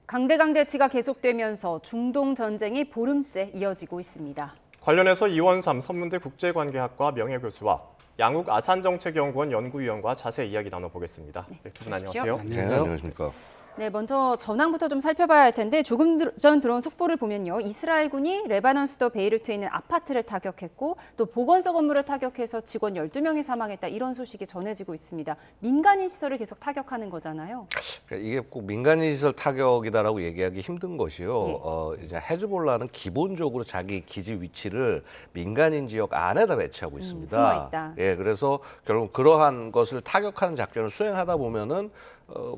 강대강대치가 계속되면서 중동 전쟁이 보름째 이어지고 있습니다. 관련해서 이원삼 선문대 국제관계학과 명예교수와 양욱 아산정책연구원 연구위원과 자세히 이야기 나눠보겠습니다. 두 분 안녕하세요. 네, 안녕하십니까. 네, 먼저 전황부터 좀 살펴봐야 할 텐데 조금 전 들어온 속보를 보면요. 이스라엘군이 레바논 수도 베이루트에 있는 아파트를 타격했고 또 보건소 건물을 타격해서 직원 12명이 사망했다. 이런 소식이 전해지고 있습니다. 민간인 시설을 계속 타격하는 거잖아요. 그러니까 이게 꼭 민간인 시설 타격이다라고 얘기하기 힘든 것이요. 이제 헤즈볼라는 기본적으로 자기 기지 위치를 민간인 지역 안에다 배치하고 있습니다. 숨어 있다. 예, 그래서 결국 그러한 것을 타격하는 작전을 수행하다 보면은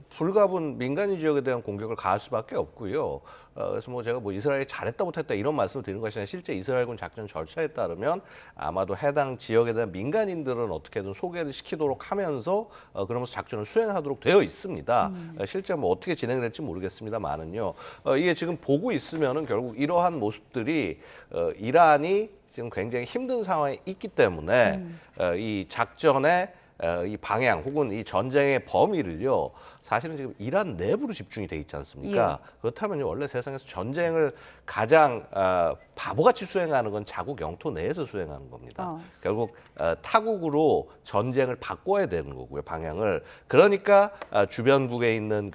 불가분 민간인 지역에 대한 공격을 가할 수밖에 없고요. 그래서 뭐 제가 뭐 이스라엘이 잘했다 못했다 이런 말씀을 드리는 것이 아니라 실제 이스라엘군 작전 절차에 따르면 아마도 해당 지역에 대한 민간인들은 어떻게든 소개를 시키도록 하면서 그러면서 작전을 수행하도록 되어 있습니다. 실제 뭐 어떻게 진행이 될지 모르겠습니다만은요. 이게 지금 보고 있으면은 결국 이러한 모습들이 이란이 지금 굉장히 힘든 상황에 있기 때문에 이 작전의 이 방향 혹은 이 전쟁의 범위를요 사실은 지금 이란 내부로 집중이 돼 있지 않습니까? 예. 그렇다면요 원래 세상에서 전쟁을 가장 바보같이 수행하는 건 자국 영토 내에서 수행하는 겁니다. 결국 타국으로 전쟁을 바꿔야 되는 거고요 방향을. 그러니까 주변국에 있는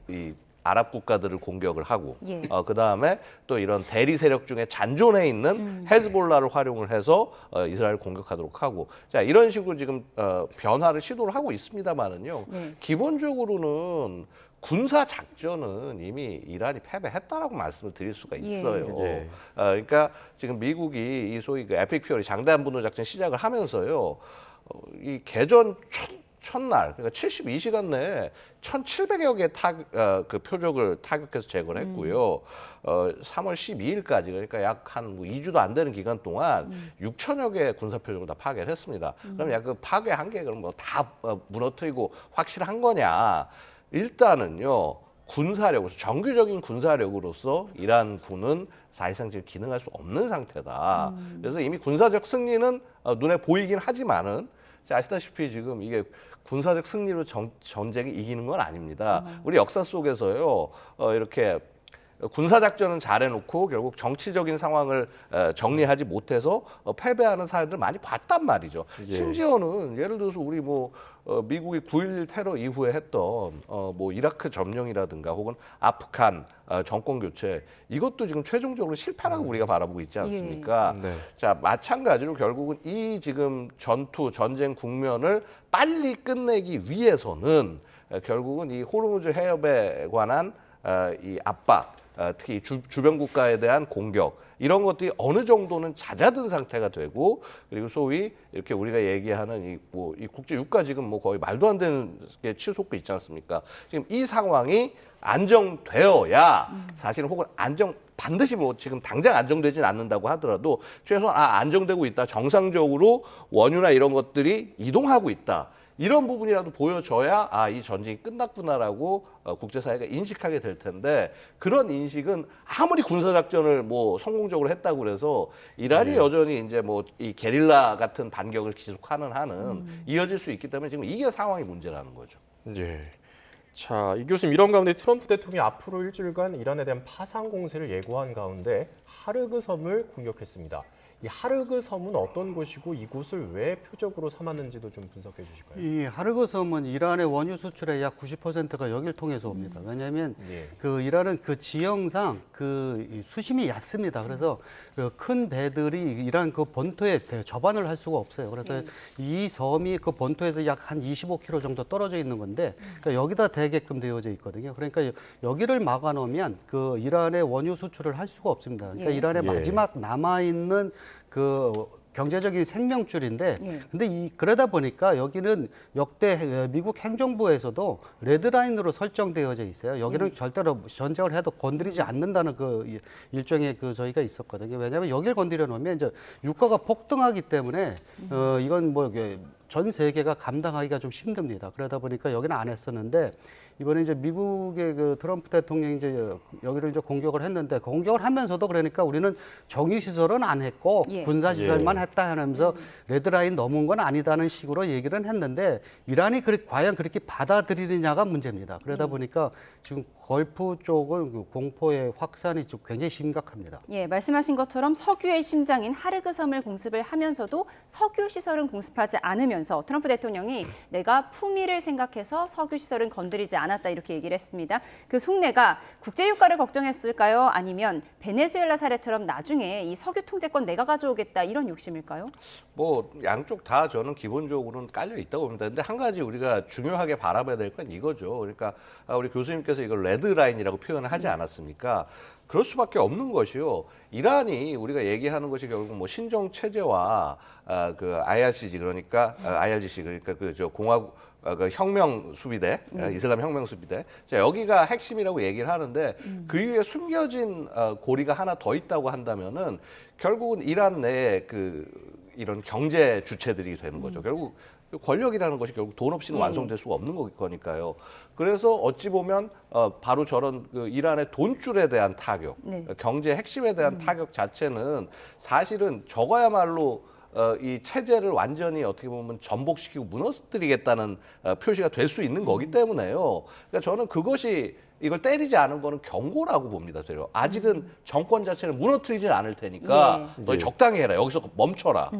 이 아랍 국가들을 공격을 하고 그다음에 또 이런 대리 세력 중에 잔존해 있는 헤즈볼라를 활용을 해서 이스라엘을 공격하도록 하고 자 이런 식으로 지금 변화를 시도를 하고 있습니다만은요. 기본적으로는 군사 작전은 이미 이란이 패배했다라고 말씀을 드릴 수가 있어요. 그러니까 지금 미국이 이 소위 그 에픽 퓨어리 장대한 분노 작전 시작을 하면서요. 이 개전 첫날, 그러니까 72시간 내에 1,700여 개의 그 표적을 타격해서 제거를 했고요. 3월 12일까지, 그러니까 약 한 2주도 안 되는 기간 동안 6천여 개의 군사 표적을 다 파괴를 했습니다. 그럼 약 그 파괴 한계가 뭐 다 무너뜨리고 확실한 거냐? 일단은요. 군사력으로서 정규적인 군사력으로서 이란 군은 사실상 지금 기능할 수 없는 상태다. 그래서 이미 군사적 승리는 눈에 보이긴 하지만은 아시다시피 지금 이게 군사적 승리로 전쟁이 이기는 건 아닙니다. 우리 역사 속에서요 이렇게 군사작전은 잘해놓고 결국 정치적인 상황을 정리하지 못해서 패배하는 사례들 많이 봤단 말이죠. 심지어는 예를 들어서 우리 뭐 미국이 9.11 테러 이후에 했던 뭐 이라크 점령이라든가 혹은 아프간 정권 교체 이것도 지금 최종적으로 실패라고 우리가 바라보고 있지 않습니까? 자 마찬가지로 결국은 이 지금 전쟁 국면을 빨리 끝내기 위해서는 결국은 이 호르무즈 해협에 관한 이 압박, 특히 주변 국가에 대한 공격 이런 것들이 어느 정도는 잦아든 상태가 되고 그리고 소위 이렇게 우리가 얘기하는 이 국제 유가 지금 뭐 거의 말도 안 되는 게 치솟고 있지 않습니까? 지금 이 상황이 안정되어야 사실은 혹은 반드시 뭐 지금 당장 안정되진 않는다고 하더라도 최소한 안정되고 있다. 정상적으로 원유나 이런 것들이 이동하고 있다. 이런 부분이라도 보여줘야 이 전쟁이 끝났구나라고 국제사회가 인식하게 될 텐데 그런 인식은 아무리 군사작전을 뭐 성공적으로 했다고 그래서 이란이 여전히 이제 뭐 이 게릴라 같은 반격을 계속하는 한은 이어질 수 있기 때문에 지금 이게 상황이 문제라는 거죠. 자, 이 교수님 이런 가운데 트럼프 대통령이 앞으로 일주일간 이란에 대한 파상 공세를 예고한 가운데 하르그 섬을 공격했습니다. 이 하르그 섬은 어떤 곳이고 이곳을 왜 표적으로 삼았는지도 좀 분석해 주실까요? 이 하르그 섬은 이란의 원유 수출의 약 90%가 여기를 통해서 옵니다. 왜냐하면 그 이란은 그 지형상 그 수심이 얕습니다. 그래서 그 큰 배들이 이란 그 본토에 접안을 할 수가 없어요. 그래서 이 섬이 그 본토에서 약 한 25km 정도 떨어져 있는 건데 그러니까 여기다 대게끔 되어져 있거든요. 그러니까 여기를 막아놓으면 그 이란의 원유 수출을 할 수가 없습니다. 그러니까 이란의 마지막 남아 있는 그 경제적인 생명줄인데 근데 그러다 보니까 여기는 역대 미국 행정부에서도 레드라인으로 설정되어져 있어요. 여기는 절대로 전쟁을 해도 건드리지 않는다는 그 일종의 그 저희가 있었거든요. 왜냐하면 여기를 건드려 놓으면 이제 유가가 폭등하기 때문에 이건 뭐 전 세계가 감당하기가 좀 힘듭니다. 그러다 보니까 여기는 안 했었는데 이번에 이제 미국의 그 트럼프 대통령이 이제 여기를 이제 공격을 했는데 공격을 하면서도 그러니까 우리는 정유 시설은 안 했고 예. 군사 시설만 예. 했다 하면서 레드라인 넘은 건 아니다는 식으로 얘기를 했는데 이란이 과연 그렇게 받아들이느냐가 문제입니다. 그러다 보니까 지금 걸프 쪽은 그 공포의 확산이 좀 굉장히 심각합니다. 예, 말씀하신 것처럼 석유의 심장인 하르그 섬을 공습을 하면서도 석유 시설은 공습하지 않으면서 트럼프 대통령이 내가 품위를 생각해서 석유 시설은 건드리지 않았다 이렇게 얘기를 했습니다. 그 속내가 국제 유가를 걱정했을까요? 아니면 베네수엘라 사례처럼 나중에 이 석유 통제권 내가 가져오겠다 이런 욕심일까요? 뭐 양쪽 다 저는 기본적으로는 깔려 있다고 봅니다. 근데 한 가지 우리가 중요하게 바라봐야 될 건 이거죠. 그러니까 우리 교수님께서 이걸 레드라인이라고 표현을 하지 않았습니까? 그럴 수밖에 없는 것이요. 이란이 우리가 얘기하는 것이 결국 뭐 신정 체제와 그 IRCG 그러니까 IRGC 그러니까 그 저 공화국 그 혁명 수비대, 이슬람 혁명 수비대. 자, 여기가 핵심이라고 얘기를 하는데 그 위에 숨겨진 고리가 하나 더 있다고 한다면은 결국은 이란 내에 그 이런 경제 주체들이 되는 거죠. 결국 권력이라는 것이 결국 돈 없이는 완성될 수가 없는 거니까요. 그래서 어찌 보면 바로 저런 그 이란의 돈줄에 대한 타격, 네. 경제 핵심에 대한 타격 자체는 사실은 저거야말로 이 체제를 완전히 어떻게 보면 전복시키고 무너뜨리겠다는 표시가 될 수 있는 거기 때문에요. 그러니까 저는 그것이 이걸 때리지 않은 거는 경고라고 봅니다. 되려 아직은 정권 자체를 무너뜨리지는 않을 테니까 너희 적당히 해라. 여기서 멈춰라.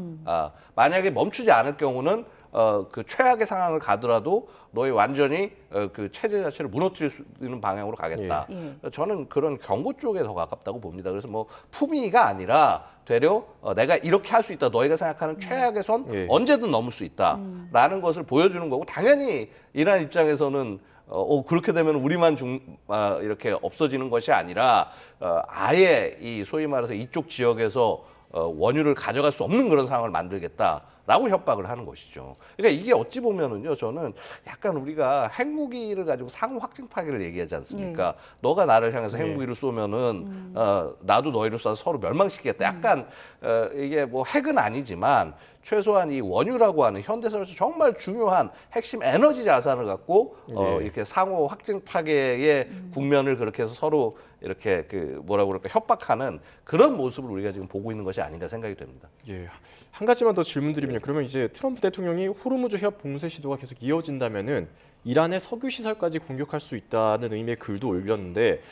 만약에 멈추지 않을 경우는 그 최악의 상황을 가더라도 너희 완전히 그 체제 자체를 무너뜨릴 수 있는 방향으로 가겠다. 저는 그런 경고 쪽에 더 가깝다고 봅니다. 그래서 뭐 품위가 아니라 되려 내가 이렇게 할 수 있다. 너희가 생각하는 최악의 선 언제든 넘을 수 있다라는 것을 보여주는 거고 당연히 이란 입장에서는 그렇게 되면 우리만 이렇게 없어지는 것이 아니라 아예 이 소위 말해서 이쪽 지역에서 원유를 가져갈 수 없는 그런 상황을 만들겠다라고 협박을 하는 것이죠. 그러니까 이게 어찌 보면은요, 저는 약간 우리가 핵무기를 가지고 상호 확증 파괴를 얘기하지 않습니까? 너가 나를 향해서 핵무기를 쏘면은 나도 너희를 쏴서 서로 멸망시키겠다. 약간 이게 뭐 핵은 아니지만 최소한 이 원유라고 하는 현대사에서 정말 중요한 핵심 에너지 자산을 갖고 이렇게 상호 확증 파괴의 국면을 그렇게 해서 서로 이렇게 그 뭐라고 그럴까 협박하는 그런 모습을 우리가 지금 보고 있는 것이 아닌가 생각이 됩니다. 예. 한 가지만 더 질문드리면 그러면 이제 트럼프 대통령이 호르무즈 해협 봉쇄 시도가 계속 이어진다면은 이란의 석유 시설까지 공격할 수 있다는 의미의 글도 올렸는데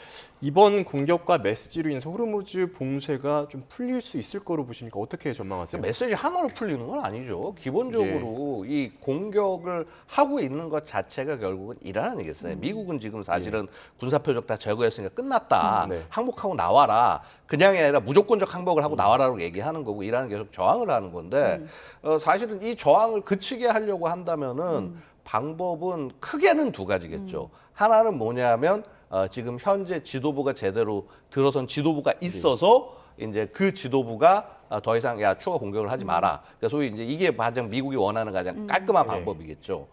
이번 공격과 메시지로 인해서 호르무즈 봉쇄가 좀 풀릴 수 있을 거로 보십니까? 어떻게 전망하세요? 메시지 하나로 풀리는 건 아니죠. 기본적으로 이 공격을 하고 있는 것 자체가 결국은 이란 아니겠어요. 미국은 지금 사실은 군사표적 다 제거했으니까 끝났다. 항복하고 나와라. 그냥이 아니라 무조건적 항복을 하고 나와라고 얘기하는 거고 이란은 계속 저항을 하는 건데 사실은 이 저항을 그치게 하려고 한다면은 방법은 크게는 두 가지겠죠. 하나는 뭐냐면 지금 현재 지도부가 제대로 들어선 지도부가 있어서 이제 그 지도부가 더 이상 야 추가 공격을 하지 마라. 그러니까 소위 이제 이게 가장 미국이 원하는 가장 깔끔한 방법이겠죠.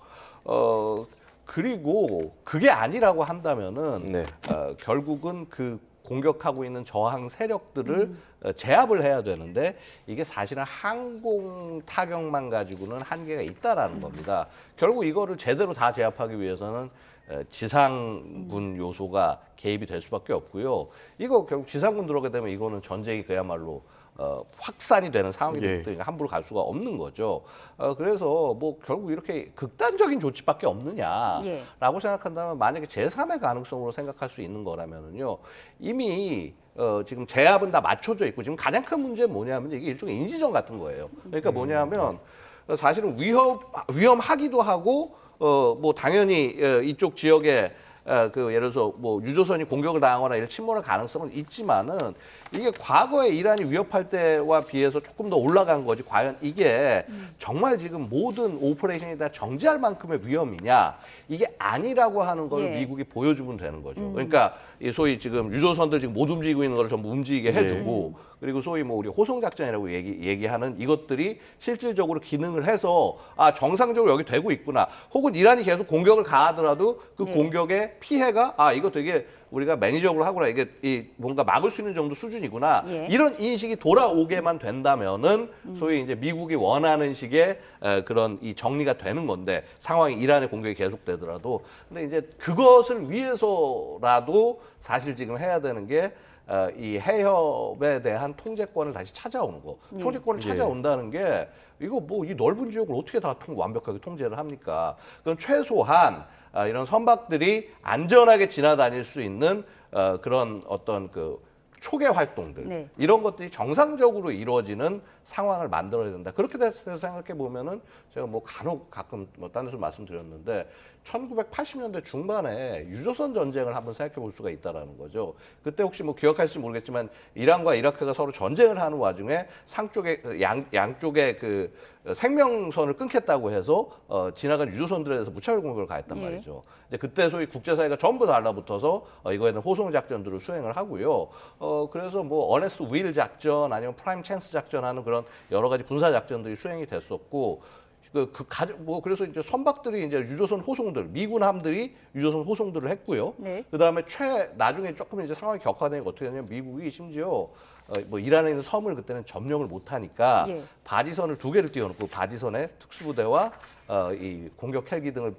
그리고 그게 아니라고 한다면은 결국은 그 공격하고 있는 저항 세력들을 제압을 해야 되는데 이게 사실은 항공 타격만 가지고는 한계가 있다라는 겁니다. 결국 이거를 제대로 다 제압하기 위해서는 지상군 요소가 개입이 될 수밖에 없고요. 이거 결국 지상군 들어오게 되면 이거는 전쟁이 그야말로 확산이 되는 상황이 되기 때문에 함부로 갈 수가 없는 거죠. 그래서 뭐 결국 이렇게 극단적인 조치밖에 없느냐라고 생각한다면 만약에 제3의 가능성으로 생각할 수 있는 거라면은요. 이미 지금 제압은 다 맞춰져 있고 지금 가장 큰 문제는 뭐냐면 이게 일종의 인지전 같은 거예요. 그러니까 뭐냐면 사실은 위험하기도 하고 뭐 당연히 이쪽 지역에 그 예를 들어서 뭐 유조선이 공격을 당하거나 이런 침몰할 가능성은 있지만은 이게 과거에 이란이 위협할 때와 비해서 조금 더 올라간 거지 과연 이게 정말 지금 모든 오퍼레이션이 다 정지할 만큼의 위험이냐 이게 아니라고 하는 걸 미국이 보여주면 되는 거죠. 그러니까 이 소위 지금 유조선들 지금 못 움직이고 있는 걸 전부 움직이게 해주고 그리고 소위 뭐 우리 호송 작전이라고 얘기하는 이것들이 실질적으로 기능을 해서 아 정상적으로 여기 되고 있구나. 혹은 이란이 계속 공격을 가하더라도 그 공격에 나중에 피해가 이거 되게 우리가 매니저블 하구나, 이게 뭔가 막을 수 있는 정도 수준이구나, 예. 이런 인식이 돌아오게만 된다면은 소위 이제 미국이 원하는 식의 그런 이 정리가 되는 건데, 상황이 이란의 공격이 계속되더라도. 근데 이제 그것을 위해서라도 사실 지금 해야 되는 게 이 해협에 대한 통제권을 다시 찾아오는 거. 통제권을 찾아온다는 게 이거 뭐 이 넓은 지역을 어떻게 다 완벽하게 통제를 합니까? 그럼 최소한 이런 선박들이 안전하게 지나다닐 수 있는 그런 어떤 그 초계 활동들, 네. 이런 것들이 정상적으로 이루어지는 상황을 만들어야 된다. 그렇게 돼서 생각해 보면은 제가 뭐 간혹 가끔 뭐 딴 데서 말씀드렸는데 1980년대 중반에 유조선 전쟁을 한번 생각해 볼 수가 있다라는 거죠. 그때 혹시 뭐 기억하실지 모르겠지만 이란과 이라크가 서로 전쟁을 하는 와중에 상쪽에 양쪽에 그 생명선을 끊겠다고 해서 지나간 유조선들에 대해서 무차별 공격을 가했단 예. 말이죠. 이제 그때 소위 국제사회가 전부 달라붙어서 이거에 대한 호송 작전들을 수행을 하고요. 그래서 뭐 어네스트 윌 작전 아니면 프라임 찬스 작전하는 그런 여러 가지 군사 작전들이 수행이 됐었고, 그래서 이제 선박들이 이제 유조선 호송들, 미군 함들이 유조선 호송들을 했고요. 네. 그다음에 나중에 조금 이제 상황이 격화되니까 어떻게 되냐면 미국이 심지어 뭐 이란에 있는 섬을 그때는 점령을 못 하니까 예. 바지선을 2개를 띄워놓고 바지선에 특수부대와 이 공격 헬기 등을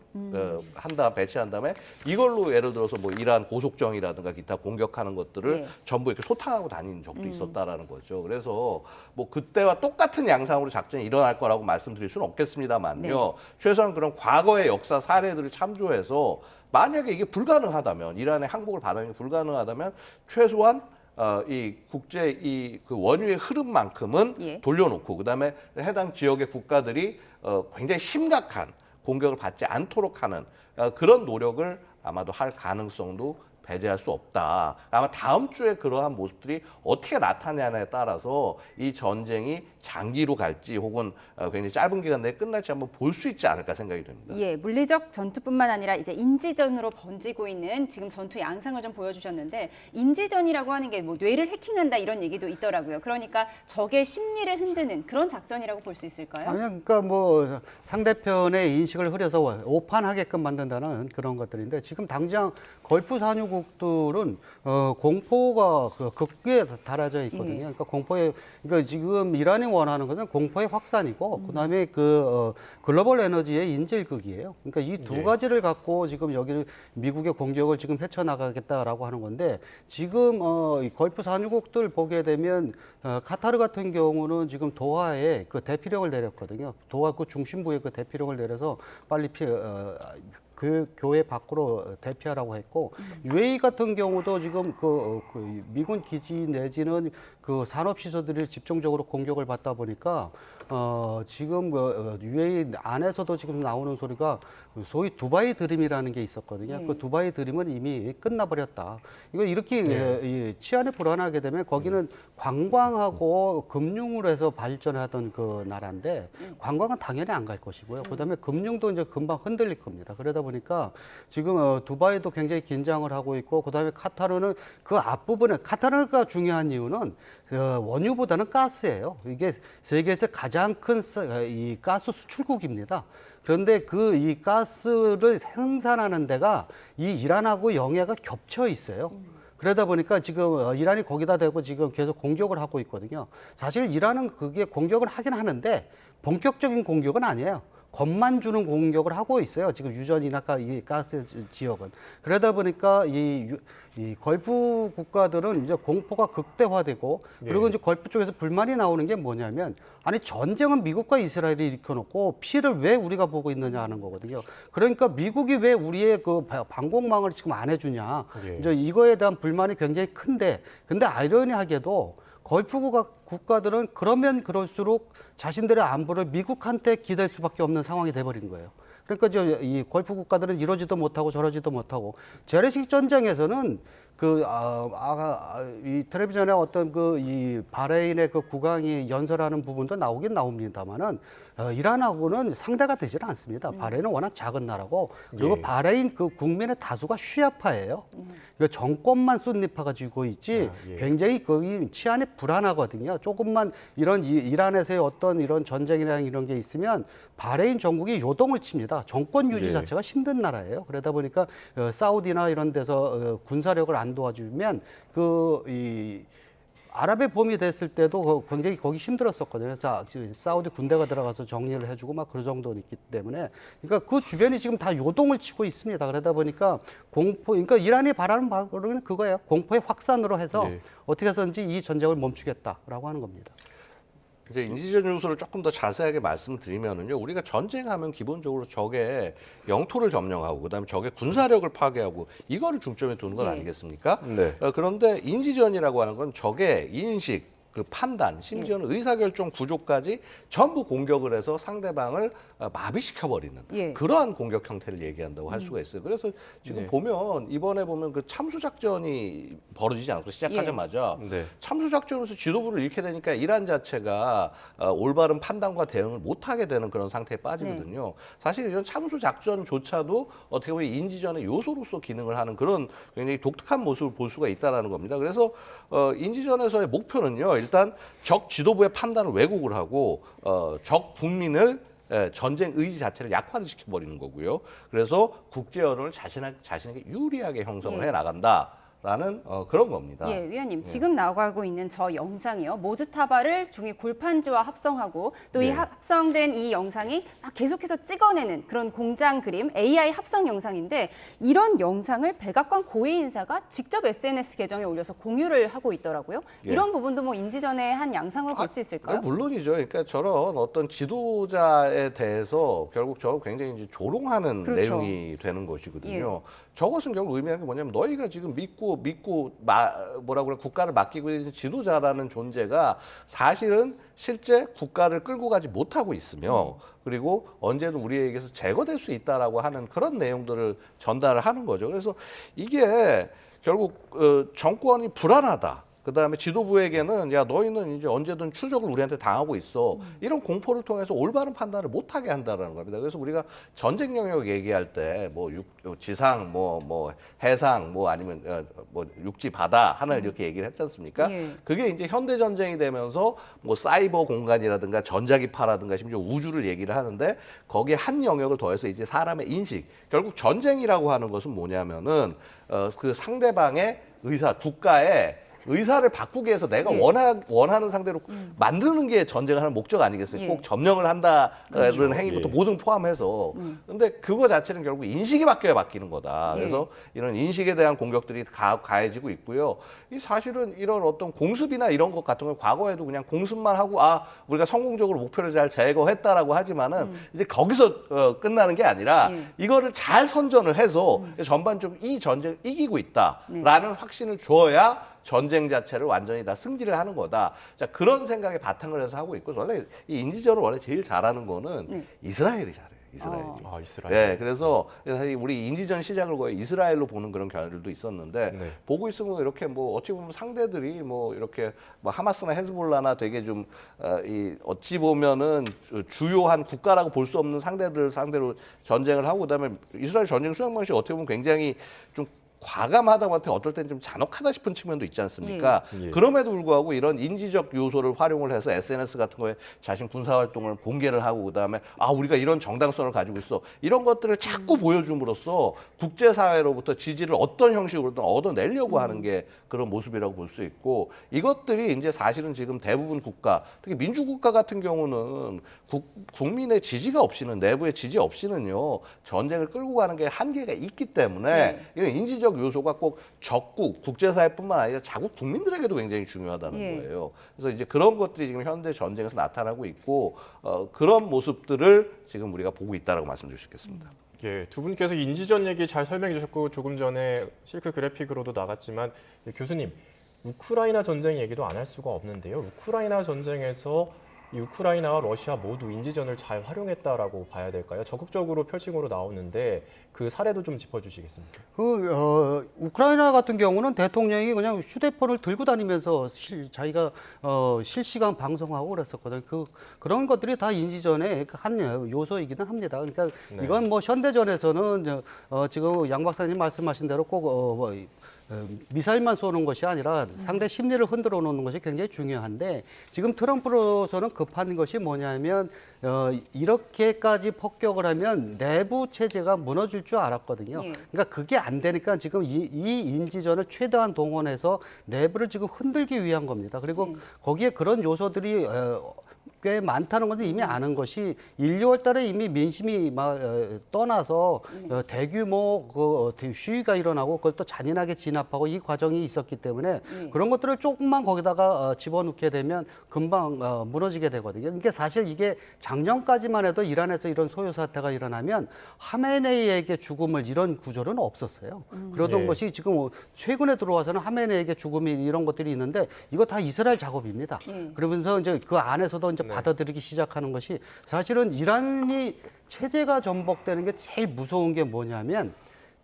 배치한 다음에 이걸로 예를 들어서 뭐 이란 고속정이라든가 기타 공격하는 것들을 예. 전부 이렇게 소탕하고 다니는 적도 있었다라는 거죠. 그래서 뭐 그때와 똑같은 양상으로 작전이 일어날 거라고 말씀드릴 수는 없겠습니다만요. 네. 최소한 그런 과거의 역사 사례들을 참조해서 만약에 이게 불가능하다면, 이란의 항복을 발언이 불가능하다면 최소한 이 국제 그 원유의 흐름만큼은 예. 돌려놓고, 그다음에 해당 지역의 국가들이 굉장히 심각한 공격을 받지 않도록 하는 그런 노력을 아마도 할 가능성도 배제할 수 없다. 아마 다음 주에 그러한 모습들이 어떻게 나타나냐에 따라서 이 전쟁이 장기로 갈지 혹은 굉장히 짧은 기간 내에 끝날지 한번 볼 수 있지 않을까 생각이 됩니다. 예, 물리적 전투뿐만 아니라 이제 인지전으로 번지고 있는 지금 전투 양상을 좀 보여주셨는데, 인지전이라고 하는 게 뭐 뇌를 해킹한다 이런 얘기도 있더라고요. 그러니까 적의 심리를 흔드는 그런 작전이라고 볼 수 있을까요? 아니, 그러니까 뭐 상대편의 인식을 흐려서 오판하게끔 만든다는 그런 것들인데, 지금 당장 걸프 산유국들은 공포가 극기에 달아져 있거든요. 예. 그러니까 그러니까 지금 이란이 원하는 것은 공포의 확산이고, 그다음에 글로벌 에너지의 인질극이에요. 그러니까 이 두 가지를 갖고 지금 여기를 미국의 공격을 지금 헤쳐나가겠다라고 하는 건데, 지금 이 걸프 산유국들 보게 되면 카타르 같은 경우는 지금 도하에 그 대피령을 내렸거든요. 도하 그 중심부에 그 대피령을 내려서 빨리 그 교회 밖으로 대피하라고 했고, UAE 같은 경우도 지금 그 미군 기지 내지는 그 산업 시설들을 집중적으로 공격을 받다 보니까 지금 UAE 안에서도 지금 나오는 소리가 소위 두바이 드림이라는 게 있었거든요. 네. 그 두바이 드림은 이미 끝나버렸다. 이거 이렇게 이 치안이 불안하게 되면 거기는 관광하고 금융으로 해서 발전하던 그 나라인데, 관광은 당연히 안 갈 것이고요. 그다음에 금융도 이제 금방 흔들릴 겁니다. 그러다 보니까 지금 두바이도 굉장히 긴장을 하고 있고, 그다음에 카타르는 그 앞부분에, 카타르가 중요한 이유는 원유보다는 가스예요. 이게 세계에서 가장 큰 이 가스 수출국입니다. 그런데 이 가스를 생산하는 데가 이 이란하고 영해가 겹쳐 있어요. 그러다 보니까 지금 이란이 거기다 대고 지금 계속 공격을 하고 있거든요. 사실 이란은 그게 공격을 하긴 하는데 본격적인 공격은 아니에요. 겁만 주는 공격을 하고 있어요. 지금 유전이나 이 가스 지역은. 그러다 보니까 이 걸프 국가들은 이제 공포가 극대화되고, 그리고 이제 걸프 쪽에서 불만이 나오는 게 뭐냐면, 아니 전쟁은 미국과 이스라엘이 일으켜놓고 피해를 왜 우리가 보고 있느냐 하는 거거든요. 그러니까 미국이 왜 우리의 그 방공망을 지금 안 해주냐. 이제 이거에 대한 불만이 굉장히 큰데, 근데 아이러니하게도 걸프 국가들은 그러면 그럴수록 자신들의 안보를 미국한테 기댈 수밖에 없는 상황이 돼버린 거예요. 그러니까 이 걸프 국가들은 이러지도 못하고 저러지도 못하고, 재래식 전쟁에서는 이 텔레비전에 어떤 이 바레인의 그 국왕이 연설하는 부분도 나오긴 나옵니다만은 이란하고는 상대가 되지는 않습니다. 바레인은 워낙 작은 나라고 그리고 예. 바레인 그 국민의 다수가 쉬아파예요. 그 정권만 순니파가 쥐고 있지 예. 굉장히 거기 치안이 불안하거든요. 조금만 이런 이란에서의 어떤 이런 전쟁이나 이런 게 있으면 바레인 정국이 요동을 칩니다. 정권 유지 예. 자체가 힘든 나라예요. 그러다 보니까 사우디나 이런 데서 군사력을 안 도와주면 이 아랍의 봄이 됐을 때도 굉장히 거기 힘들었었거든요. 그래서 사우디 군대가 들어가서 정리를 해주고 막 그런 정도는 있기 때문에, 그러니까 그 주변이 지금 다 요동을 치고 있습니다. 그러다 보니까 그러니까 이란이 바라는 바로는 그거예요. 공포의 확산으로 해서 네. 어떻게 해서든지 이 전쟁을 멈추겠다라고 하는 겁니다. 이제 인지전 요소를 조금 더 자세하게 말씀드리면은요, 우리가 전쟁하면 기본적으로 적의 영토를 점령하고 그다음에 적의 군사력을 파괴하고 이거를 중점에 두는 건 예. 아니겠습니까? 네. 그런데 인지전이라고 하는 건 적의 인식, 그 판단, 심지어는 의사결정 구조까지 전부 공격을 해서 상대방을 마비시켜버리는 예. 그러한 공격 형태를 얘기한다고 할 수가 있어요. 그래서 지금 네. 보면 이번에 보면 그 참수작전이 벌어지지 않고 시작하자마자 네. 참수작전에서 지도부를 잃게 되니까 이란 자체가 올바른 판단과 대응을 못하게 되는 그런 상태에 빠지거든요. 사실 이런 참수작전조차도 어떻게 보면 인지전의 요소로서 기능을 하는 그런 굉장히 독특한 모습을 볼 수가 있다는 겁니다. 그래서 인지전에서의 목표는요, 일단 적 지도부의 판단을 왜곡을 하고 적 국민을 전쟁 의지 자체를 약화시켜버리는 거고요. 그래서 국제 여론을 자신에게 유리하게 형성을 해 나간다라는 그런 겁니다. 예, 위원님 지금 나가고 있는 저 영상이요. 모즈타바를 종이 골판지와 합성하고 또 이 예. 합성된 이 영상이 막 계속해서 찍어내는 그런 공장 그림 AI 합성 영상인데 이런 영상을 백악관 고위 인사가 직접 SNS 계정에 올려서 공유를 하고 있더라고요. 예. 이런 부분도 뭐 인지전의 한 양상으로 볼 수 있을까요? 물론이죠. 그러니까 저런 어떤 지도자에 대해서 결국 저 굉장히 이제 조롱하는 그렇죠. 내용이 되는 것이거든요. 저것은 결국 의미하는 게 뭐냐면 너희가 지금 뭐라 그래 국가를 맡기고 있는 지도자라는 존재가 사실은 실제 국가를 끌고 가지 못하고 있으며 그리고 언제든 우리에게서 제거될 수 있다라고 하는 그런 내용들을 전달을 하는 거죠. 그래서 이게 결국 정권이 불안하다. 그다음에 지도부에게는 야 너희는 이제 언제든 추적을 우리한테 당하고 있어. 이런 공포를 통해서 올바른 판단을 못하게 한다라는 겁니다. 그래서 우리가 전쟁 영역 얘기할 때 뭐 지상 뭐 해상 뭐 아니면 뭐 육지 바다 하나를 이렇게 얘기를 했지 않습니까? 예. 그게 이제 현대 전쟁이 되면서 뭐 사이버 공간이라든가 전자기파라든가 심지어 우주를 얘기를 하는데 거기에 한 영역을 더해서 이제 사람의 인식. 결국 전쟁이라고 하는 것은 뭐냐면은 그 상대방의 의사, 국가의 의사를 바꾸기 위해서 내가 예. 원하는 상대로 만드는 게 전쟁을 하는 목적 아니겠습니까? 예. 꼭 점령을 한다는 그렇죠. 행위부터 예. 모든 포함해서. 근데 그거 자체는 결국 인식이 바뀌어야 바뀌는 거다. 예. 그래서 이런 인식에 대한 공격들이 가해지고 있고요. 이 사실은 이런 어떤 공습이나 이런 것 같은 걸 과거에도 그냥 공습만 하고 우리가 성공적으로 목표를 잘 제거했다라고 하지만은 이제 거기서 끝나는 게 아니라 예. 이거를 잘 선전을 해서 전반적으로 이 전쟁을 이기고 있다라는 확신을 줘야 전쟁 자체를 완전히 다 승리를 하는 거다. 자, 그런 생각에 바탕을 해서 하고 있고 원래 이 인지전을 원래 제일 잘하는 거는 이스라엘이 잘해요. 이스라엘이. 이스라엘. 네, 그래서 사실 우리 인지전 시작을 거의 이스라엘로 보는 그런 경우도 있었는데 네. 보고 있으면 이렇게 뭐 어찌 보면 상대들이 뭐 이렇게 뭐 하마스나 헤즈볼라나 되게 좀 어찌 보면은 주요한 국가라고 볼 수 없는 상대들 상대로 전쟁을 하고 그다음에 이스라엘 전쟁 수행 방식이 어떻게 보면 굉장히 좀 과감하다고 한테 어떨 땐 좀 잔혹하다 싶은 측면도 있지 않습니까? 예. 그럼에도 불구하고 이런 인지적 요소를 활용을 해서 SNS 같은 거에 자신 군사 활동을 공개를 하고 그다음에 우리가 이런 정당성을 가지고 있어. 이런 것들을 자꾸 보여줌으로써 국제사회로부터 지지를 어떤 형식으로든 얻어내려고 하는 게 그런 모습이라고 볼 수 있고 이것들이 이제 사실은 지금 대부분 국가, 특히 민주국가 같은 경우는 국민의 지지가 없이는 내부의 지지 없이는요 전쟁을 끌고 가는 게 한계가 있기 때문에 이런 인지적 요소가 꼭 적국, 국제사회뿐만 아니라 자국 국민들에게도 굉장히 중요하다는 거예요. 그래서 이제 그런 것들이 지금 현대 전쟁에서 나타나고 있고 그런 모습들을 지금 우리가 보고 있다라고 말씀드릴 수 있겠습니다. 예, 두 분께서 인지전 얘기 잘 설명해 주셨고 조금 전에 실크 그래픽으로도 나갔지만 교수님 우크라이나 전쟁 얘기도 안 할 수가 없는데요. 우크라이나 전쟁에서 이 우크라이나와 러시아 모두 인지전을 잘 활용했다라고 봐야 될까요? 적극적으로 표징으로 나오는데 그 사례도 좀 짚어주시겠습니까? 우크라이나 같은 경우는 대통령이 그냥 휴대폰을 들고 다니면서 자기가 실시간 방송하고 그랬었거든요. 그런 것들이 다 인지전의 한 요소이기는 합니다. 그러니까 네. 이건 뭐 현대전에서는 지금 양 박사님 말씀하신 대로 꼭 미사일만 쏘는 것이 아니라 상대 심리를 흔들어 놓는 것이 굉장히 중요한데 지금 트럼프로서는 급한 것이 뭐냐면 이렇게까지 폭격을 하면 내부 체제가 무너질 줄 알았거든요. 예. 그러니까 그게 안 되니까 지금 이 인지전을 최대한 동원해서 내부를 지금 흔들기 위한 겁니다. 그리고 거기에 그런 요소들이 꽤 많다는 것은 이미 아는 것이 1, 2월 달에 이미 민심이 막 떠나서 대규모 시위가 일어나고 그걸 또 잔인하게 진압하고 이 과정이 있었기 때문에 그런 것들을 조금만 거기다가 집어넣게 되면 금방 무너지게 되거든요. 그러니까 사실 이게 작년까지만 해도 이란에서 이런 소요 사태가 일어나면 하메네이에게 죽음을 이런 구조는 없었어요. 그러던 예. 것이 지금 최근에 들어와서는 하메네이에게 죽음이 이런 것들이 있는데 이거 다 이스라엘 작업입니다. 그러면서 이제 그 안에서도 이제 받아들이기 시작하는 것이 사실은 이란이 체제가 전복되는 게 제일 무서운 게 뭐냐면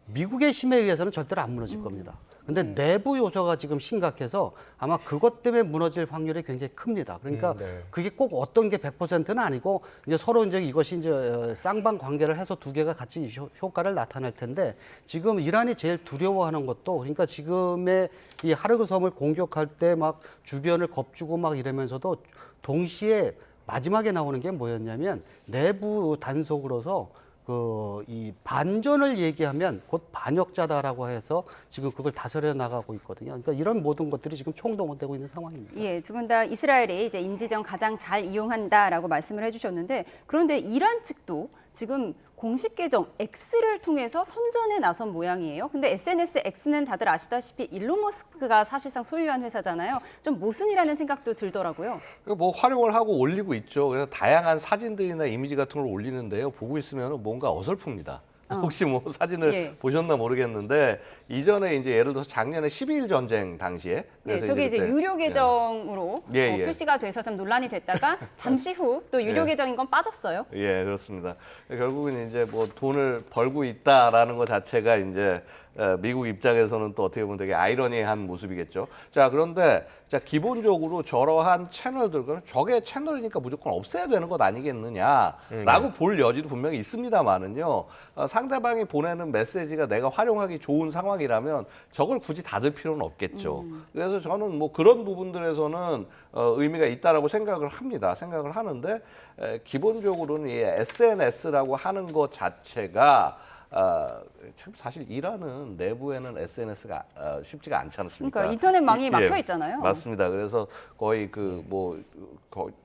미국의 힘에 의해서는 절대로 안 무너질 겁니다. 근데 내부 요소가 지금 심각해서 아마 그것 때문에 무너질 확률이 굉장히 큽니다. 그러니까 네. 그게 꼭 어떤 게 100%는 아니고 이제 서로 이제 이것이 이제 쌍방 관계를 해서 두 개가 같이 효과를 나타낼 텐데 지금 이란이 제일 두려워하는 것도 그러니까 지금의 이 하르그 섬을 공격할 때 막 주변을 겁주고 막 이러면서도 동시에 마지막에 나오는 게 뭐였냐면 내부 단속으로서 이 반전을 얘기하면 곧 반역자다라고 해서 지금 그걸 다스려 나가고 있거든요. 그러니까 이런 모든 것들이 지금 총동원되고 있는 상황입니다. 예, 두 분 다 이스라엘이 이제 인지전 가장 잘 이용한다라고 말씀을 해주셨는데 그런데 이란 측도 지금 공식 계정 X를 통해서 선전에 나선 모양이에요. 근데 SNS X는 다들 아시다시피 일론 머스크가 사실상 소유한 회사잖아요. 좀 모순이라는 생각도 들더라고요. 뭐 활용을 하고 올리고 있죠. 그래서 다양한 사진들이나 이미지 같은 걸 올리는데요. 보고 있으면 뭔가 어설픕니다. 혹시 뭐 사진을 예. 보셨나 모르겠는데 이전에 이제 예를 들어서 작년에 12일 전쟁 당시에 네, 그래서 저게 이제 그때 유료 계정으로 예, 예. 표시가 돼서 좀 논란이 됐다가 잠시 후 또 유료 예. 계정인 건 빠졌어요. 예, 그렇습니다. 결국은 이제 뭐 돈을 벌고 있다라는 것 자체가 이제 미국 입장에서는 또 어떻게 보면 되게 아이러니한 모습이겠죠. 자, 그런데 자, 기본적으로 저러한 채널들은 저게 채널이니까 무조건 없애야 되는 것 아니겠느냐라고 볼 여지도 분명히 있습니다만은요. 상대방이 보내는 메시지가 내가 활용하기 좋은 상황이라면 저걸 굳이 닫을 필요는 없겠죠. 그래서 저는 뭐 그런 부분들에서는 의미가 있다라고 생각을 합니다. 생각을 하는데 기본적으로는 이 SNS라고 하는 것 자체가 참 사실 이란은 내부에는 SNS가 쉽지가 않지 않습니까? 그러니까 인터넷망이 예, 막혀 있잖아요. 맞습니다. 그래서 거의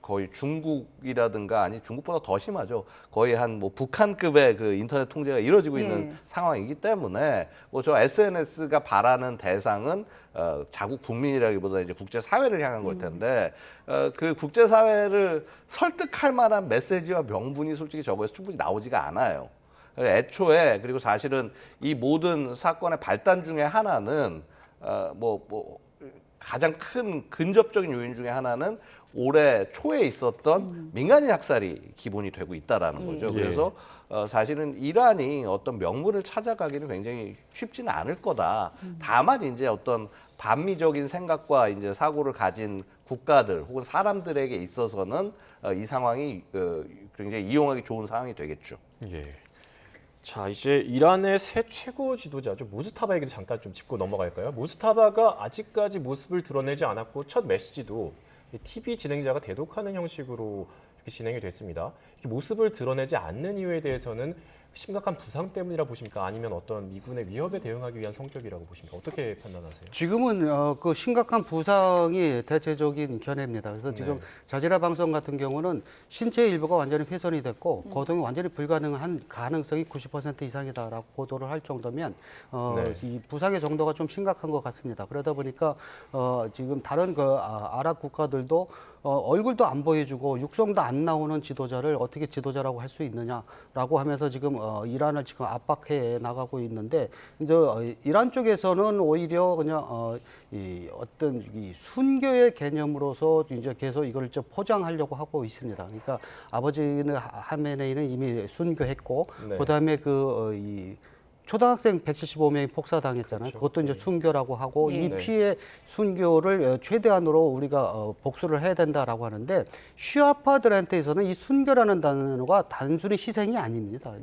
거의 중국이라든가 아니 중국보다 더 심하죠. 거의 한 뭐 북한급의 그 인터넷 통제가 이루어지고 있는 예. 상황이기 때문에 뭐 저 SNS가 바라는 대상은 자국 국민이라기보다 이제 국제 사회를 향한 걸 텐데 그 국제 사회를 설득할 만한 메시지와 명분이 솔직히 저거에서 충분히 나오지가 않아요. 애초에 그리고 사실은 이 모든 사건의 발단 중에 하나는 가장 큰 근접적인 요인 중에 하나는 올해 초에 있었던 민간인 학살이 기본이 되고 있다라는 거죠. 예. 그래서 사실은 이란이 어떤 명분을 찾아가기는 굉장히 쉽지는 않을 거다. 다만 이제 어떤 반미적인 생각과 이제 사고를 가진 국가들 혹은 사람들에게 있어서는 이 상황이 굉장히 이용하기 좋은 상황이 되겠죠. 예. 자, 이제 이란의 새 최고 지도자죠. 모스타바 얘기도 잠깐 좀 짚고 넘어갈까요? 모스타바가 아직까지 모습을 드러내지 않았고 첫 메시지도 TV 진행자가 대독하는 형식으로 이렇게 진행이 됐습니다. 이렇게 모습을 드러내지 않는 이유에 대해서는 심각한 부상 때문이라 보십니까? 아니면 어떤 미군의 위협에 대응하기 위한 성격이라고 보십니까? 어떻게 판단하세요? 지금은 그 심각한 부상이 대체적인 견해입니다. 그래서 지금 네. 자지라 방송 같은 경우는 신체 일부가 완전히 훼손이 됐고 거동이 완전히 불가능한 가능성이 90% 이상이다라고 보도를 할 정도면 네. 이 부상의 정도가 좀 심각한 것 같습니다. 그러다 보니까 지금 다른 아랍 국가들도 얼굴도 안 보여주고 육성도 안 나오는 지도자를 어떻게 지도자라고 할 수 있느냐라고 하면서 지금 이란을 지금 압박해 나가고 있는데 이제 이란 쪽에서는 오히려 그냥 이 어떤 이 순교의 개념으로서 이제 계속 이걸 좀 포장하려고 하고 있습니다. 그러니까 아버지는 하메네이는 이미 순교했고 네. 그다음에 이 초등학생 175명이 폭사당했잖아요. 그렇죠. 그것도 이제 순교라고 하고 예. 이 네. 피해 순교를 최대한으로 우리가 복수를 해야 된다라고 하는데 시아파들한테서는 이 순교라는 단어가 단순히 희생이 아닙니다.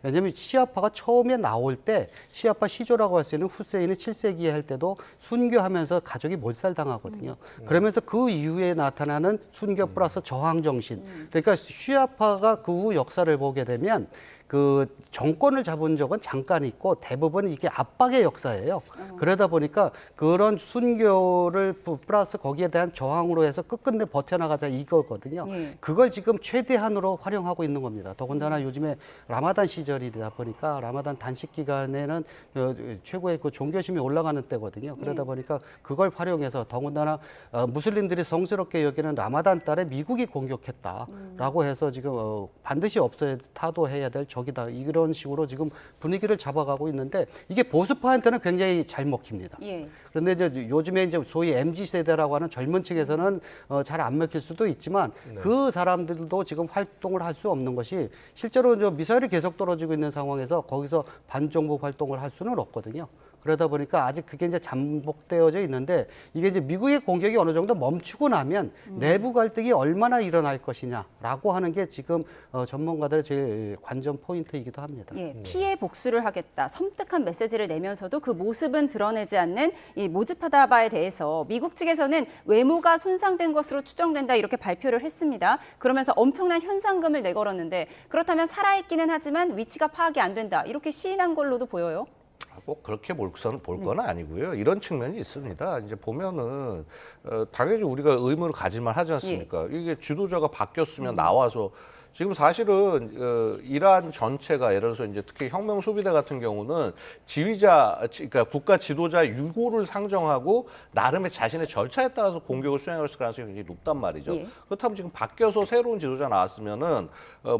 왜냐하면 시아파가 처음에 나올 때 시아파 시조라고 할 수 있는 후세인이 7세기에 할 때도 순교하면서 가족이 몰살당하거든요. 그러면서 그 이후에 나타나는 순교 플러스 저항 정신. 그러니까 시아파가 그 후 역사를 보게 되면 그 정권을 잡은 적은 잠깐 있고 대부분 이게 압박의 역사예요. 그러다 보니까 그런 순교를 플러스 거기에 대한 저항으로 해서 끝끝내 버텨나가자 이거거든요. 예. 그걸 지금 최대한으로 활용하고 있는 겁니다. 더군다나 요즘에 라마단 시절이다 보니까 라마단 단식 기간에는 최고의 그 종교심이 올라가는 때거든요. 그러다 보니까 그걸 활용해서 더군다나 무슬림들이 성스럽게 여기는 라마단 달에 미국이 공격했다라고 해서 지금 반드시 없어야 타도해야 될 적이다. 이런 식으로 지금 분위기를 잡아가고 있는데 이게 보수파한테는 굉장히 잘 먹힙니다. 예. 그런데 이제 요즘에 이제 소위 MZ 세대라고 하는 젊은 층에서는 잘 안 먹힐 수도 있지만 그 사람들도 지금 활동을 할 수 없는 것이 실제로 이제 미사일이 계속 떨어지고 있는 상황에서 거기서 반정부 활동을 할 수는 없거든요. 그러다 보니까 아직 그게 이제 잠복되어져 있는데 이게 이제 미국의 공격이 어느 정도 멈추고 나면 내부 갈등이 얼마나 일어날 것이냐라고 하는 게 지금 전문가들의 제일 관전 포인트이기도 합니다. 예, 피해 복수를 하겠다. 섬뜩한 메시지를 내면서도 그 모습은 드러내지 않는 이 모즈파다 바에 대해서 미국 측에서는 외모가 손상된 것으로 추정된다 이렇게 발표를 했습니다. 그러면서 엄청난 현상금을 내걸었는데 그렇다면 살아있기는 하지만 위치가 파악이 안 된다. 이렇게 시인한 걸로도 보여요. 꼭 그렇게 볼 건 아니고요. 이런 측면이 있습니다. 이제 보면은 당연히 우리가 의문을 가질만 하지 않습니까? 이게 지도자가 바뀌었으면 나와서 지금 사실은 이란 전체가 예를 들어서 이제 특히 혁명 수비대 같은 경우는 그러니까 국가 지도자 유고를 상정하고 나름의 자신의 절차에 따라서 공격을 수행할 가능성이 굉장히 높단 말이죠. 예. 그렇다면 지금 바뀌어서 새로운 지도자 나왔으면은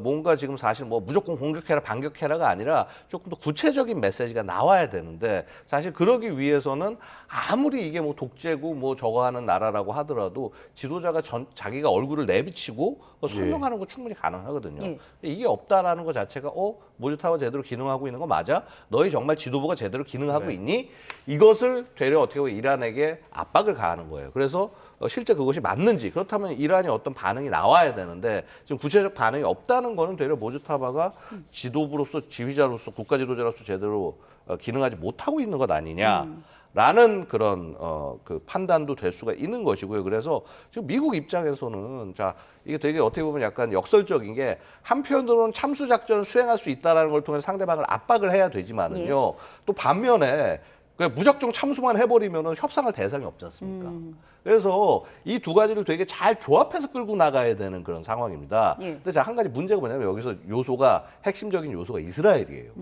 뭔가 지금 사실 뭐 무조건 공격해라 반격해라가 아니라 조금 더 구체적인 메시지가 나와야 되는데 사실 그러기 위해서는 아무리 이게 뭐 독재고 뭐 저거 하는 나라라고 하더라도 지도자가 자기가 얼굴을 내비치고 설명하는 거 충분히 가능하거든요. 예. 이게 없다라는 것 자체가 모즈타가 제대로 기능하고 있는 거 맞아? 너희 정말 지도부가 제대로 기능하고 있니? 이것을 되려 어떻게 보면 이란에게 압박을 가하는 거예요. 그래서 실제 그것이 맞는지 그렇다면 이란이 어떤 반응이 나와야 되는데 지금 구체적 반응이 없다는 거는 되려 모즈타바가 지도부로서 지휘자로서 국가 지도자로서 제대로 기능하지 못하고 있는 것 아니냐라는 그런 그 판단도 될 수가 있는 것이고요. 그래서 지금 미국 입장에서는 자 이게 되게 어떻게 보면 약간 역설적인 게 한편으로는 참수 작전을 수행할 수 있다라는 걸 통해서 상대방을 압박을 해야 되지만은요. 또 반면에 그냥 무작정 참수만 해버리면은 협상할 대상이 없지 않습니까? 그래서 이 두 가지를 되게 잘 조합해서 끌고 나가야 되는 그런 상황입니다. 예. 근데 한 가지 문제가 뭐냐면 여기서 핵심적인 요소가 이스라엘이에요.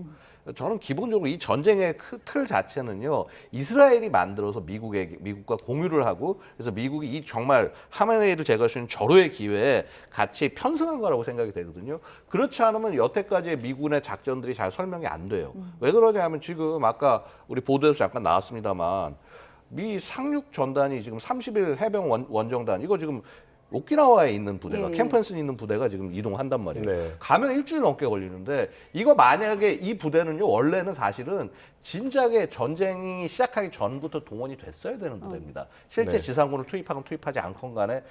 저는 기본적으로 이 전쟁의 틀 자체는요, 이스라엘이 만들어서 미국과 공유를 하고, 그래서 미국이 이 정말 하메네이를 제거할 수 있는 절호의 기회에 같이 편승한 거라고 생각이 되거든요. 그렇지 않으면 여태까지의 미군의 작전들이 잘 설명이 안 돼요. 왜 그러냐면 지금 아까 우리 보도에서 잠깐 나왔습니다만, 미 상륙 전단이 지금 30일 해병 원정단, 이거 지금 오키나와에 있는 부대가 캠프앤슨에 있는 부대가 지금 이동한단 말이에요. 네. 가면 일주일 넘게 걸리는데 이거 만약에 이 부대는요 원래는 사실은 진작에 전쟁이 시작하기 전부터 동원이 됐어야 되는 부대입니다. 실제 네. 지상군을 투입하건 투입하지 않건 간에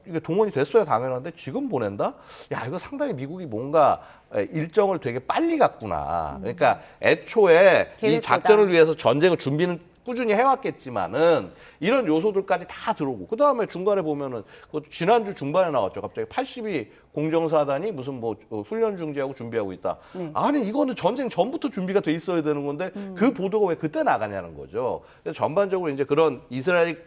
이게 동원이 됐어야 당연한데 지금 보낸다? 야 이거 상당히 미국이 뭔가 일정을 되게 빨리 갔구나. 그러니까 애초에 이 계획보다. 작전을 위해서 전쟁을 준비는 꾸준히 해왔겠지만은 이런 요소들까지 다 들어오고 그 다음에 중간에 보면은 그것도 지난주 중반에 나왔죠. 갑자기 82 공정사단이 무슨 뭐 훈련 중지하고 준비하고 있다. 아니 이거는 전쟁 전부터 준비가 돼 있어야 되는 건데 그 보도가 왜 그때 나가냐는 거죠. 그래서 전반적으로 이제 그런 이스라엘이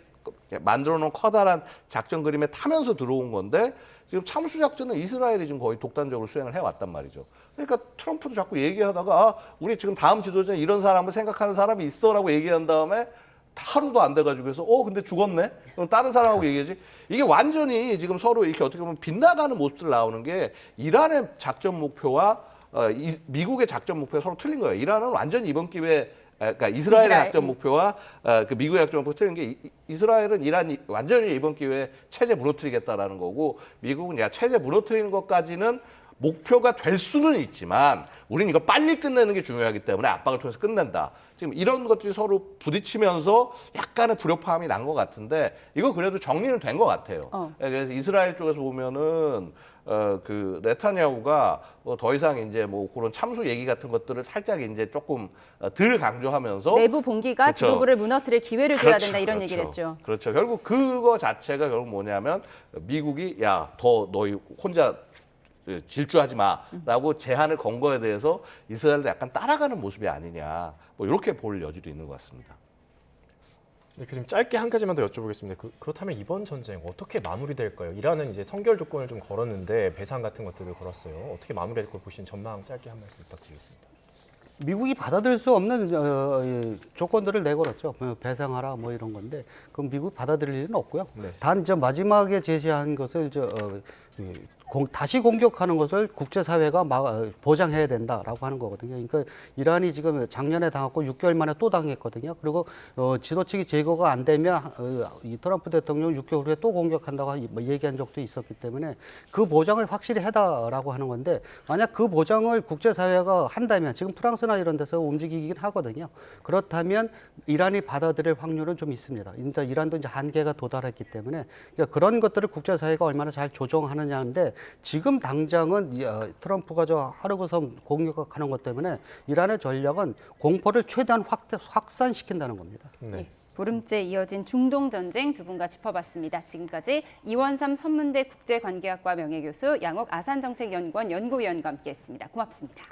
만들어 놓은 커다란 작전 그림에 타면서 들어온 건데 지금 참수 작전은 이스라엘이 지금 거의 독단적으로 수행을 해왔단 말이죠. 그러니까 트럼프도 자꾸 얘기하다가 우리 지금 다음 지도자는 이런 사람을 생각하는 사람이 있어라고 얘기한 다음에 하루도 안 돼가지고 그래서 근데 죽었네. 그럼 다른 사람하고 얘기하지. 이게 완전히 지금 서로 이렇게 어떻게 보면 빗나가는 모습들 나오는 게 이란의 작전 목표와 미국의 작전 목표가 서로 틀린 거예요. 이란은 완전히 이번 기회에 그러니까 이스라엘의 작전 목표와 그 미국의 작전 목표가 틀린 게 이스라엘은 이란이 완전히 이번 기회에 체제 무너뜨리겠다라는 거고 미국은 야 체제 무너뜨리는 것까지는 목표가 될 수는 있지만 우리는 이거 빨리 끝내는 게 중요하기 때문에 압박을 통해서 끝낸다. 지금 이런 것들이 서로 부딪히면서 약간의 불협화음이 난 것 같은데 이거 그래도 정리는 된 것 같아요. 그래서 이스라엘 쪽에서 보면은 그 네타냐후가 더 이상 이제 뭐 그런 참수 얘기 같은 것들을 살짝 이제 조금 덜 강조하면서 내부 봉기가 그렇죠. 지도부를 무너뜨릴 기회를 줘야 그렇죠, 된다 이런 그렇죠. 얘기를 했죠. 그렇죠. 결국 그거 자체가 결국 뭐냐면 미국이 야, 더 너희 혼자 질주하지 마라고 제한을 건 거에 대해서 이스라엘도 약간 따라가는 모습이 아니냐. 뭐 이렇게 볼 여지도 있는 것 같습니다. 네, 좀 짧게 한 가지만 더 여쭤보겠습니다. 그렇다면 이번 전쟁 어떻게 마무리될까요? 이란은 이제 선결 조건을 좀 걸었는데 배상 같은 것들을 걸었어요. 어떻게 마무리될 걸 보시는 전망 짧게 한 말씀 부탁드리겠습니다. 미국이 받아들일 수 없는 조건들을 내걸었죠. 배상하라 뭐 이런 건데 그럼 미국이 받아들일 일은 없고요. 네. 단 마지막에 제시한 것을 다시 공격하는 것을 국제사회가 보장해야 된다라고 하는 거거든요. 그러니까 이란이 지금 작년에 당했고 6개월 만에 또 당했거든요. 그리고 지도측이 제거가 안 되면 이 트럼프 대통령 6개월 후에 또 공격한다고 얘기한 적도 있었기 때문에 그 보장을 확실히 해달라고 하는 건데 만약 그 보장을 국제사회가 한다면 지금 프랑스나 이런 데서 움직이긴 하거든요. 그렇다면 이란이 받아들일 확률은 좀 있습니다. 이제 이란도 이제 한계가 도달했기 때문에 그러니까 그런 것들을 국제사회가 얼마나 잘 조정하느냐인데 지금 당장은 트럼프가 저 하르그섬 공격하는 것 때문에 이란의 전략은 공포를 최대한 확산시킨다는 겁니다. 네. 보름째 이어진 중동 전쟁 두 분과 짚어봤습니다. 지금까지 이원삼 선문대 국제관계학과 명예교수, 양옥 아산정책연구원 연구위원과 함께했습니다. 고맙습니다.